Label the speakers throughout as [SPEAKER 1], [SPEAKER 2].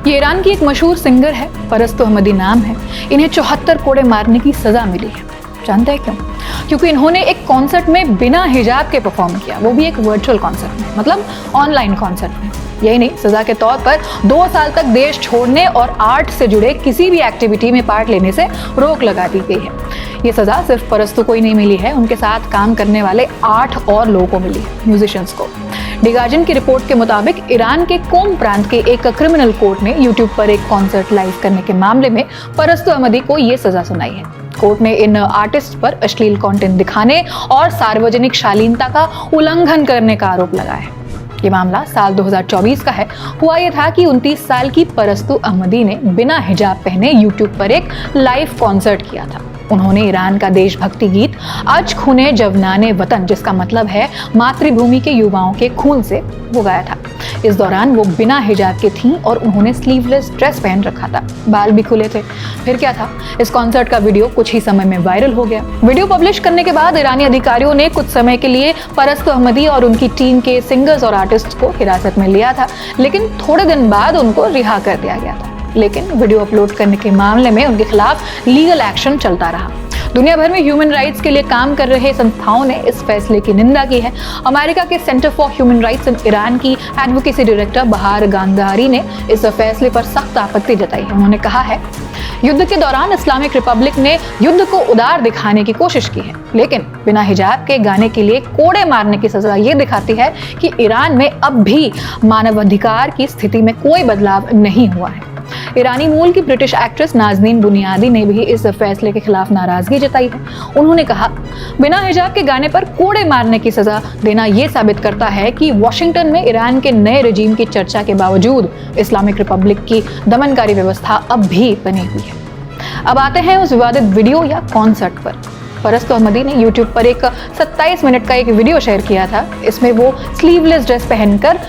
[SPEAKER 1] ये ईरान की एक मशहूर सिंगर है, परस्तु अहमदी नाम है। इन्हें 74 कोड़े मारने की सजा मिली है। जानते हैं क्यों? क्योंकि इन्होंने एक कॉन्सर्ट में बिना हिजाब के परफॉर्म किया, वो भी एक वर्चुअल कॉन्सर्ट में, मतलब ऑनलाइन कॉन्सर्ट में। यही नहीं, सजा के तौर पर 2 साल तक देश छोड़ने और आर्ट से जुड़े किसी भी एक्टिविटी में पार्ट लेने से रोक लगा दी गई है। ये सजा सिर्फ परस्तु को ही नहीं मिली है, उनके साथ काम करने वाले 8 और लोगों को मिली है, म्यूजिशियंस को। दी गार्जियन की रिपोर्ट के मुताबिक ईरान के कोम प्रांत के एक क्रिमिनल कोर्ट ने यूट्यूब पर एक कॉन्सर्ट लाइव करने के मामले में परस्तु अहमदी को ये सजा सुनाई है। कोर्ट ने इन आर्टिस्ट पर अश्लील कंटेंट दिखाने और सार्वजनिक शालीनता का उल्लंघन करने का आरोप लगाया है। ये मामला साल 2024 का है। हुआ ये था कि 29 साल की परस्तु अहमदी ने बिना हिजाब पहने यूट्यूब पर एक लाइव कॉन्सर्ट किया था। उन्होंने ईरान का देशभक्ति गीत आज खूने जवनाने वतन, जिसका मतलब है मातृभूमि के युवाओं के खून से, वो गाया था। इस दौरान वो बिना हिजाब के थीं और उन्होंने स्लीवलेस ड्रेस पहन रखा था, बाल भी खुले थे। फिर क्या था, इस कॉन्सर्ट का वीडियो कुछ ही समय में वायरल हो गया। वीडियो पब्लिश करने के बाद ईरानी अधिकारियों ने कुछ समय के लिए परस्तु अहमदी और उनकी टीम के सिंगर्स और आर्टिस्ट को हिरासत में लिया था, लेकिन थोड़े दिन बाद उनको रिहा कर दिया गया था। लेकिन वीडियो अपलोड करने के मामले में उनके खिलाफ लीगल एक्शन चलता रहा। दुनिया भर में ह्यूमन राइट्स के लिए काम कर रहे संस्थाओं ने इस फैसले की निंदा की है। अमेरिका के centre for human rights in Iran की एडवोकेसी डायरेक्टर बहार गांधारी ने इस फैसले पर सख्त आपत्ति जताई है। उन्होंने कहा है, युद्ध के दौरान इस्लामिक रिपब्लिक ने युद्ध को उदार दिखाने की कोशिश की है, लेकिन बिना हिजाब के गाने के लिए कोड़े मारने की सजा ये दिखाती है कि ईरान में अब भी मानवाधिकार की स्थिति में कोई बदलाव नहीं हुआ है। ईरानी मूल की ब्रिटिश एक्ट्रेस नाज़नीन बुनियादी ने भी इस फैसले के खिलाफ नाराजगी जताई है। उन्होंने कहा, बिना हिजाब के गाने पर कोड़े मारने की सजा देना यह साबित करता है कि वॉशिंगटन में ईरान के नए रजीम की चर्चा के बावजूद इस्लामिक रिपब्लिक की दमनकारी व्यवस्था अब भी बनी हुई है। अब आते हैं उस विवादित वीडियो या कॉन्सर्ट पर। परस्तु अहमदी ने यूट्यूब पर एक 27 मिनट का एक वीडियो शेयर किया था। इसमें वो स्लीवलेस ड्रेस पहनकर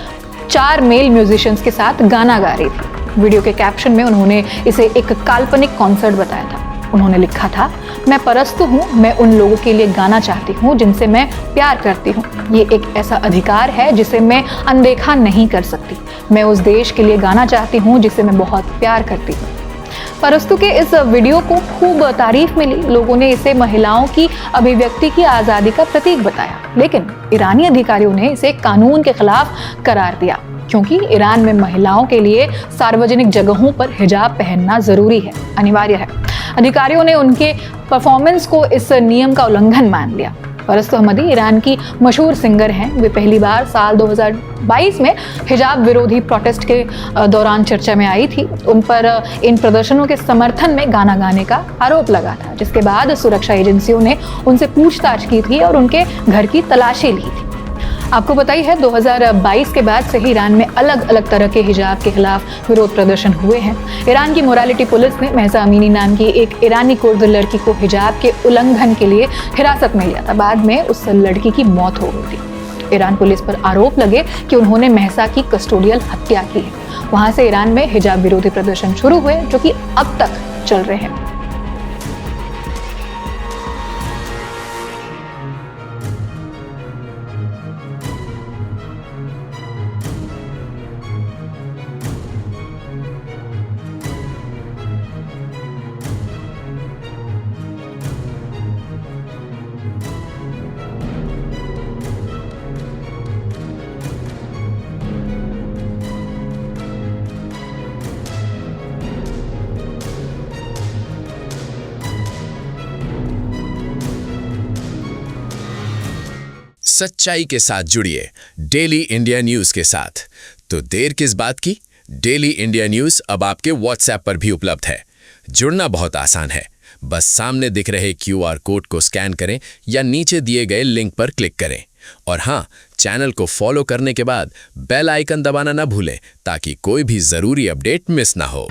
[SPEAKER 1] 4 मेल म्यूजिशियंस के साथ गाना गा रही थी। वीडियो के कैप्शन में उन्होंने इसे एक काल्पनिक कॉन्सर्ट बताया था। उन्होंने लिखा था, मैं परस्तु हूँ, मैं उन लोगों के लिए गाना चाहती हूँ जिनसे मैं प्यार करती हूँ। ये एक ऐसा अधिकार है जिसे मैं अनदेखा नहीं कर सकती। मैं उस देश के लिए गाना चाहती हूँ जिसे मैं बहुत प्यार करती हूँ। परस्तु के इस वीडियो को खूब तारीफ मिली। लोगों ने इसे महिलाओं की अभिव्यक्ति की आज़ादी का प्रतीक बताया, लेकिन ईरानी अधिकारियों ने इसे कानून के खिलाफ करार दिया, क्योंकि ईरान में महिलाओं के लिए सार्वजनिक जगहों पर हिजाब पहनना जरूरी है, अनिवार्य है। अधिकारियों ने उनके परफॉर्मेंस को इस नियम का उल्लंघन मान लिया। परस्तु अहमदी ईरान की मशहूर सिंगर हैं। वे पहली बार साल 2022 में हिजाब विरोधी प्रोटेस्ट के दौरान चर्चा में आई थी। उन पर इन प्रदर्शनों के समर्थन में गाना गाने का आरोप लगा था, जिसके बाद सुरक्षा एजेंसियों ने उनसे पूछताछ की थी और उनके घर की तलाशी ली थी। आपको पता ही है, 2022 के बाद से ही ईरान में अलग अलग तरह के हिजाब के खिलाफ विरोध प्रदर्शन हुए हैं। ईरान की मोरालिटी पुलिस ने महसा अमीनी नाम की एक ईरानी कुर्द लड़की को हिजाब के उल्लंघन के लिए हिरासत में लिया था। बाद में उस लड़की की मौत हो गई थी। ईरान पुलिस पर आरोप लगे कि उन्होंने महसा की कस्टोडियल हत्या की है। वहां से ईरान में हिजाब विरोधी प्रदर्शन शुरू हुए, जो कि अब तक चल रहे हैं।
[SPEAKER 2] सच्चाई के साथ जुड़िए डेली इंडिया न्यूज के साथ। तो देर किस बात की? डेली इंडिया न्यूज अब आपके व्हाट्सएप पर भी उपलब्ध है। जुड़ना बहुत आसान है, बस सामने दिख रहे QR कोड को स्कैन करें या नीचे दिए गए लिंक पर क्लिक करें। और हाँ, चैनल को फॉलो करने के बाद बेल आइकन दबाना ना भूलें, ताकि कोई भी जरूरी अपडेट मिस ना हो।